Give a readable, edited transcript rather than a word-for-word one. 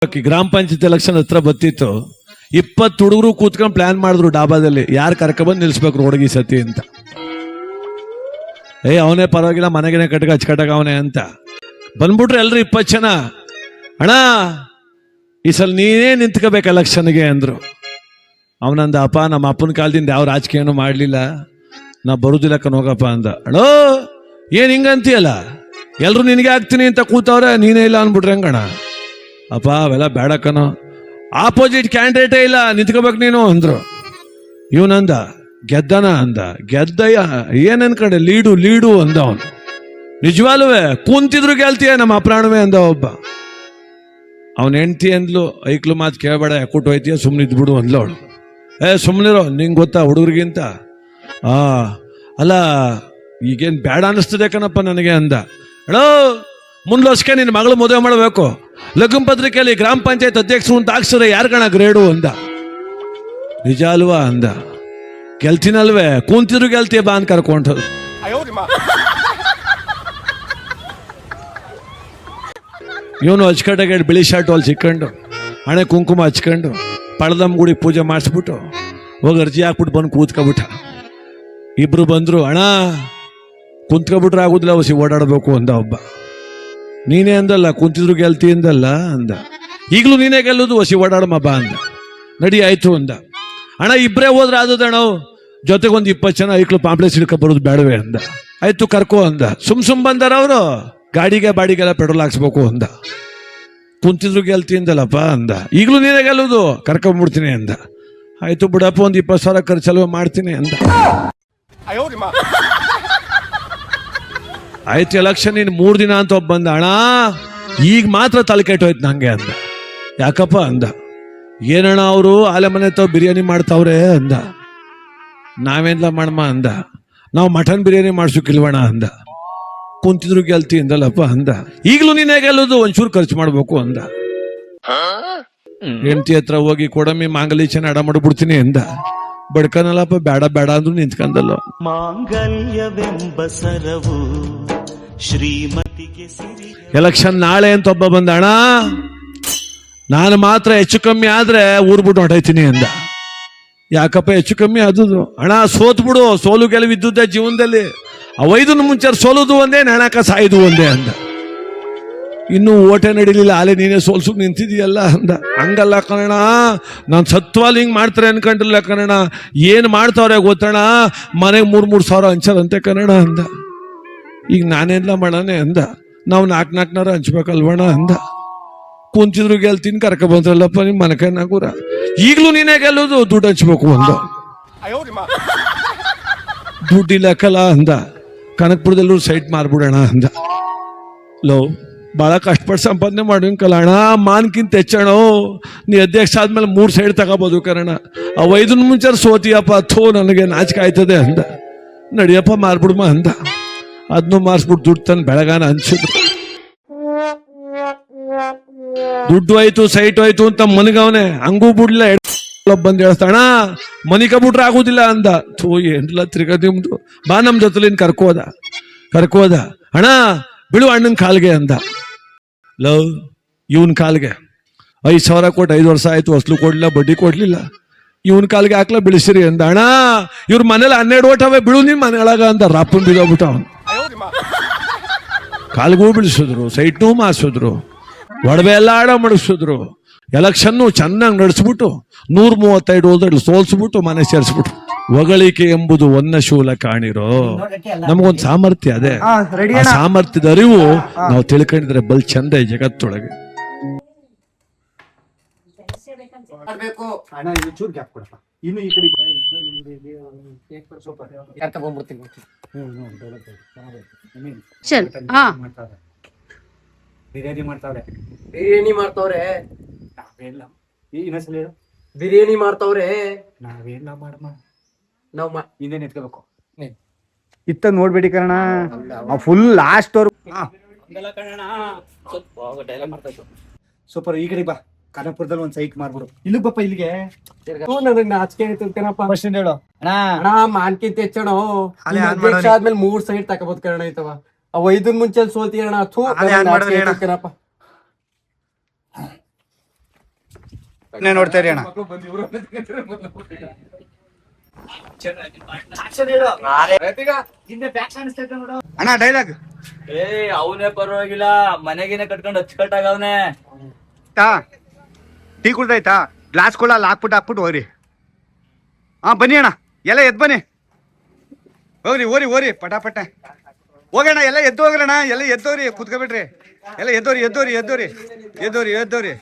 ಗ್ರಾಮ ಪಂಚಾಯತ್ ಎಲೆಕ್ಷನ್ ಹತ್ರ ಬತ್ತಿತ್ತು. 20 ಹುಡುಗರು ಕೂತ್ಕೊಂಡು ಪ್ಲಾನ್ ಮಾಡಿದ್ರು ಡಾಬಾದಲ್ಲಿ, ಯಾರು ಕರ್ಕೊಬಂದು ನಿಲ್ಸ್ಬೇಕು ರೋಡ್ಗೆ ಈ ಸತಿ ಅಂತ. ಅವನೇ ಪರವಾಗಿಲ್ಲ, ಮನೆಗೇನೆ ಹಚ್ಕಟ್ಟಾಗ ಅವನೇ ಅಂತ ಬಂದ್ಬಿಟ್ರು ಎಲ್ರು 20 ಜನ. ಅಣ್ಣ ಈ ಸಲ ನೀನೇ ನಿಂತ್ಕೋಬೇಕು ಎಲೆಕ್ಷನ್ಗೆ ಅಂದ್ರು. ಅವನಂದ, ಅಪ್ಪ ನಮ್ಮ ಅಪ್ಪನ ಕಾಲದಿಂದ ಯಾವ ರಾಜಕೀಯನೂ ಮಾಡಲಿಲ್ಲ, ನಾ ಬರುದಿಲ್ಲ ಹೋಗಪ್ಪ ಅಂದ. ಅಣ್ಣೋ ಏನ್ ಹಿಂಗಂತೀಯಲ್ಲ, ಎಲ್ರು ನಿನಗೆ ಆಗ್ತೀನಿ ಅಂತ ಕೂತವ್ರೆ, ನೀನೇ ಇಲ್ಲ ಅನ್ಬಿಟ್ರೆ ಹೆಂಗಣ? ಅಪ್ಪ ಅವೆಲ್ಲ ಬೇಡಕ್ಕನೋ, ಆಪೋಸಿಟ್ ಕ್ಯಾಂಡಿಡೇಟೇ ಇಲ್ಲ, ನಿಂತ್ಕೋಬೇಕು ನೀನು ಅಂದ್ರು. ಇವನಂದ, ಗೆದ್ದನ ಅಂದ. ಗೆದ್ದಯ್ಯ ಏನ್ ಅನ್ಕಂಡೆ, ಲೀಡು ಅಂದ ಅವನು. ನಿಜವಾಲ್ವೇ ಕುಂತಿದ್ರು ಗೆಲ್ತೀಯ ನಮ್ಮ ಅಪ್ರಾಣವೇ ಅಂದ ಒಬ್ಬ. ಅವನ ಹೆಂಡ್ತಿ ಅಂದ್ಲು, ಐಕ್ಲು ಮಾತು ಕೇಳಬೇಡ, ಯಾಕೂಟ್ ಹೋಯ್ತೀಯ, ಸುಮ್ಮನೆ ಇದ್ಬಿಡು ಅಂದ್ಲು ಅವಳು. ಸುಮ್ಮನಿರೋ, ನಿಂಗೆ ಗೊತ್ತಾ ಹುಡುಗರಿಗಿಂತ. ಅಲ್ಲ ಈಗೇನು ಬೇಡ ಅನ್ನಿಸ್ತದೆ ಕಣಪ್ಪ ನನಗೆ ಅಂದ. ಹೇಳೋ ಮುಂದ್ಲೋಸ್ಕೆ ನಿನ್ನ ಮಗಳು ಮದುವೆ ಮಾಡಬೇಕು, ಲಗ್ನ ಪತ್ರಿಕೆಯಲ್ಲಿ ಗ್ರಾಮ ಪಂಚಾಯತ್ ಅಧ್ಯಕ್ಷರು ಅಂತ ಹಾಕ್ಸಿದ್ರೆ ಯಾರ್ಗಣ ಗ್ರೇಡು ಅಂದ. ನಿಜ ಅಲ್ವಾ ಅಂದ. ಗೆಲ್ತೀನಲ್ವೇ, ಕೂಂತಿದ್ರು ಗೆಲ್ತೀಯ ಬಾ ಅಂತ ಕರ್ಕೊಂಡು. ಇವನು ಹಚ್ಕಟ್ಟಾಗ ಬಿಳಿ ಶರ್ಟ್ ಅಲ್ಲಿ ಸಿಕ್ಕೊಂಡು, ಹಣೆ ಕುಂಕುಮ ಹಚ್ಕೊಂಡು, ಪಳದಮ್ಮ ಗುಡಿ ಪೂಜೆ ಮಾಡಿಸ್ಬಿಟ್ಟು ಹೋಗಿ ಅರ್ಜಿ ಹಾಕ್ಬಿಟ್ಟು ಬಂದು ಕೂತ್ಕೊಬಿಟ್ಟ. ಇಬ್ರು ಬಂದ್ರು, ಅಣ್ಣ ಕುಂತ್ಕೊಬಿಟ್ರೆ ಆಗುದಿಲ್ಲ, ಹೊಸಿ ಓಡಾಡಬೇಕು ಅಂದ ಒಬ್ಬ. ನೀನೇ ಅಂದಲ್ಲ ಕುಂತಿದ್ರು ಗೆಲ್ತಿ ಅಂದಲ್ಲ ಅಂದ. ಈಗಲೂ ನೀನೇ ಗೆಲ್ಲೋದು, ಹೊಸಿ ಓಡಾಡಮ್ಮ ಬಾ ಅಂದ. ನಡಿ ಆಯ್ತು ಅಂದ. ಅಣ್ಣ ಇಬ್ಬರೇ ಹೋದ್ರೆ ಆದದಣ್ಣ, ಜೊತೆಗೊಂದು 20 ಜನ ಐಕ್ಳು ಪಾಂಪ್ಲೆಸ್ ಹಿಡ್ಕೊ ಬರೋದು ಬೇಡವೇ ಅಂದ. ಆಯ್ತು ಕರ್ಕೋ ಅಂದ. ಸುಮ್ ಬಂದಾರ ಅವರು, ಗಾಡಿಗೆ ಬಾಡಿಗೆಲ್ಲ ಪೆಟ್ರೋಲ್ ಹಾಕ್ಸ್ಬೇಕು ಅಂದ. ಕುಂತಿದ್ರು ಗೆಲ್ತಿ ಅಂದಲ್ಲಪ್ಪ ಅಂದ. ಈಗಲೂ ನೀನೇ ಗೆಲ್ಲೋದು, ಕರ್ಕೊಂಡ್ಬಿಡ್ತೀನಿ ಅಂದ. ಆಯ್ತು ಬಿಡಪ್ಪ, ಒಂದು 20,000 ಖರ್ಚಲ್ವ ಮಾಡ್ತೀನಿ ಅಂದ. ಆಯ್ತು ಎಲೆಕ್ಷನ್ ಇನ್ನು 3 ದಿನ ಅಂತ ಒಬ್ಬ ಬಂದ. ಅಣ್ಣ ಈಗ ಮಾತ್ರ ತಲೆ ಕೆಟ್ಟೋಯ್ತು ನಂಗೆ ಅಂದ. ಯಾಕಪ್ಪ ಅಂದ. ಏನಣ್ಣ ಅವರು ಆಲೆ ಮನೆ ತಾವ್ ಬಿರಿಯಾನಿ ಮಾಡ್ತಾವ್ರೆ ಅಂದ. ನಾವೇನ್ಲ ಮಾಡಮ್ಮ ಅಂದ. ನಾವು ಮಟನ್ ಬಿರಿಯಾನಿ ಮಾಡ್ಸೋಕಿಲ್ವಣ ಅಂದ. ಕುಂತಿದ್ರು ಗೆಲ್ತಿ ಅಂದಲ್ಲಪ್ಪ ಅಂದ. ಈಗಲೂ ನೀನೇ ಗೆಲ್ಲೋದು, ಒಂಚೂರು ಖರ್ಚು ಮಾಡ್ಬೇಕು ಅಂದ. ಹೆಂಡತಿ ಹತ್ರ ಹೋಗಿ ಕೊಡಮ್ಮಿ ಮಾಂಗಲ್ಯಚನ ಅಡ ಮಾಡ್ಬಿಡ್ತೀನಿ ಅಂದ. ಬಡ್ಕನಲ್ಲಪ್ಪ, ಬೇಡ ಅಂದ್ರು ನಿಂತ್ಕಂದಲ್ಲ. ಮಾಂಗಲ್ಯವೆಂಬ ಸರವು ಶ್ರೀಮತಿಗೆ ಎಲೆಕ್ಷನ್ ನಾಳೆ ಅಂತ ಒಬ್ಬ ಬಂದ. ಅಣ್ಣ ನಾನು ಮಾತ್ರ ಹೆಚ್ಚು ಕಮ್ಮಿ ಆದ್ರೆ ಊರ್ ಬಿಟ್ಟು ಹೊಂಟೈತೀನಿ ಅಂದ. ಯಾಕಪ್ಪ ಹೆಚ್ಚು ಕಮ್ಮಿ ಆದುದು? ಅಣ್ಣ ಸೋತ್ ಬಿಡು, ಸೋಲು ಗೆಲುವಿದ್ದುದೇ ಜೀವನದಲ್ಲಿ. ಅವೈದನ್ನು ಮುಂಚೆ ಸೋಲುದು ಒಂದೇ, ನೆಣಕ ಸಾಯ್ದು ಒಂದೇ ಅಂದ. ಇನ್ನು ಓಟೆ ನಡೀಲಿಲ್ಲ, ಆಲೆ ನೀನೇ ಸೋಲ್ಸು ನಿಂತಿದೀಯಲ್ಲ ಅಂದ. ಹಂಗಲ್ಲ ಕಣಣ, ನಾನು ಸತ್ವಾಲ್ ಹಿಂಗ್ ಮಾಡ್ತಾರೆ ಅನ್ಕೊಂಡಿಲ್ಲ ಕಣಣ. ಏನ್ ಮಾಡ್ತಾವ್ರೆ ಗೊತ್ತಣ, ಮನೆಗೆ 3 ಸಾವಿರ ಹಂಚದಂತೆ ಕಣಣ ಅಂದ. ಈಗ ನಾನೆಲ್ಲ ಮಾಡಣೆ ಅಂದ. ನಾವು 4 ಹಂಚ್ಬೇಕಲ್ವಣ ಅಂದ. ಕುಂತಿದ್ರು ಗೆಲ್ತೀನಿ, ಕರ್ಕ ಬಂದ್ರಲ್ಲಪ್ಪ ನಿಮ್ ಮನೆ ಕೈನಾಗೂರ. ಈಗ್ಲೂ ನೀನೇ ಗೆಲ್ಲೋದು, ದುಡ್ಡು ಹಂಚ್ಬೇಕು ಅಂದ. ದುಡ್ಡಿಲ್ಲಕ್ಕಲ್ಲ ಅಂದ. ಕನಕಪುರದಲ್ಲೂ ಸೈಟ್ ಮಾರ್ಬಿಡೋಣ ಅಂದ. ಬಹಳ ಕಷ್ಟಪಟ್ಟು ಸಂಪಾದನೆ ಮಾಡಿಕಲ್ಲ ಅಣ್ಣ, ಮಾನ್ಕಿಂತ ಹೆಚ್ಚಣ. ನೀ ಅಧ್ಯಕ್ಷ ಆದ್ಮೇಲೆ 3 ಸೈಡ್ ತಗೋಬೋದು ಕಣ. ಅವು 5 ಮುಂಚೆ ಸೋತಿಯಪ್ಪ, ಥೋ ನನಗೆ ನಾಚಿಕೆ ಆಯ್ತದೆ ಅಂದ. ನಡಿಯಪ್ಪ ಮಾರ್ಬಿಡ್ಮ ಅಂದ. ಅದನ್ನು ಮಾರ್ಸ್ಬಿಟ್ಟು ದುಡ್ಡು ತಂದು ಬೆಳಗಾನ ಹಂಚಿದ್ರು. ದುಡ್ಡು ಆಯ್ತು, ಸೈಟ್ ಆಯ್ತು ಅಂತ ಮನಗವನೆ, ಹಂಗೂ ಬಿಡ್ಲ ಬಂದು ಹೇಳ್ತಾಣ, ಮನಿಕಬಿಟ್ರೆ ಆಗುದಿಲ್ಲ ಅಂದ. ಥೋ ಏನಿಲ್ಲ ತಿರ್ಗ ನಿಮ್ದು, ಬಾ ನಮ್ ಜೊತೆಲಿನ್ ಕರ್ಕೋದ. ಅಣ್ಣ ಬಿಡು ಅಣ್ಣನ ಕಾಲ್ಗೆ ಅಂದ. ಇವನ್ ಕಾಲ್ಗೆ 5,000 ಕೊಟ್ಟು 5 ವರ್ಷ ಆಯ್ತು, ಹೊಸ್ಲು ಕೊಡ್ಲಿಲ್ಲ, ಬಡ್ಡಿ ಕೊಡ್ಲಿಲ್ಲ. ಇವನ್ ಕಾಲ್ಗೆ ಹಾಕ್ಲ ಬಿಳಿಸಿರಿ ಅಂದ. ಅಣ್ಣ ಇವ್ರ ಮನೇಲಿ 12 ಓಟವೇ, ಬಿಡು ನಿನ್ ಮನೆ ಒಳಗ ಅಂದ. ರಾಪನ್ ಬಿದ್ದೋಗ್ಬಿಟ್ಟ ಅವನು. ಕಾಲ್ಗೂ ಬಿಳಿಸಿದ್ರು, ಸೈಟ್ನೂ ಮಾರ್ಸಿದ್ರು, ಒಡವೆ ಎಲ್ಲ ಆಡ ಮಾಡಿಸಿದ್ರು. ಎಲೆಕ್ಷನ್ನು ಚೆನ್ನಾಗಿ ನಡೆಸ್ಬಿಟ್ಟು 135 ಹೋದಲ್ಲಿ ಸೋಲ್ಸ್ಬಿಟ್ಟು ಮನೆ ಸೇರಿಸ್ಬಿಟ್ಟು. ಹೊಗಳಿಕೆ ಎಂಬುದು ಒನ್ನ ಶೂಲ ಕಾಣಿರೋ. ನಮಗೊಂದು ಸಾಮರ್ಥ್ಯ ಅದೇ, ಆ ಸಾಮರ್ಥ್ಯದ ಅರಿವು ನಾವು ತಿಳ್ಕೊಂಡಿದ್ರೆ ಬಲ್ ಚಂದ ಈ ಜಗತ್ತೊಳಗೆ. ಬಿರಿಯಾನಿ ಮಾಡ್ತಾವ್ರೆ. ಬಿರಿಯಾನಿ ಮಾಡ್ತಾವ್ರೆ. ನಾವೇನ ಮಾಡಮ್ಮ, ನಾವು ಹಿಂದೆ ನಿಂತ್ಕೋಬೇಕು. ಇತ್ತ ನೋಡ್ಬೇಡಿ ಕಣ, ಫುಲ್ ಲಾಸ್ಟ್ ಅವ್ರು ಸೂಪರ್. ಈ ಕಡೆ ಬಾ, ಕನಕಪುರದಲ್ಲಿ ಒಂದ್ ಸೈಟ್ ಮಾಡ್ಬಿಡು. ಇಲ್ಲಿಗೆ ಬಪ್ಪ, ಇಲ್ಲಿಗೆ. ನನಗೆ ನಾಚಿಕೆ ಆಯ್ತು ಕಣಪ್ಪ. ಕ್ವಶನ್ ಹೇಳು ಅಣ್ಣ. ಮಾನ್ಕಿಂತ ಹೆಚ್ಚಣ ಆದ್ಮೇಲೆ 3 ಸೈಟ್ ತಗೋಬಹುದು ಕಣ ಐತವ. ಅವ್ 5 ಮುಂಚೆ ಸೋತಿ ಅಣ್ಣ. ಕಣಪ್ಪ ನೋಡ್ತಾ ಇರಿ ಅಣ್ಣ. ಅಣ್ಣ ಡೈಲಾಗ್ ಏ ಅವನೇ ಪರವಾಗಿಲ್ಲ, ಮನೆಗೇನೆ ಕಟ್ಕೊಂಡು ಅಚ್ಚುಕಟ್ಟಾಗವನೆ. ಟೀ ಕುಡ್ದಾಯ್ತಾ? ಗ್ಲಾಸ್ಗಳ ಹಾಕ್ಬಿಟ್ಟು ಹೋಗ್ರಿ. ಹಾ ಬನ್ನಿ ಅಣ್ಣ, ಎಲ್ಲ ಎದ್ದು ಬನ್ನಿ, ಹೋಗ್ರಿ ಪಟಾಪಟ ಹೋಗೋಣ. ಎಲ್ಲ ಎದ್ದು ಹೋಗ್ರಣ್ಣ, ಎಲ್ಲ ಎದ್ದೋರಿ, ಕುತ್ಕೊಬಿಟ್ರಿ. ಎಲ್ಲ ಎದ್ದೋರಿ.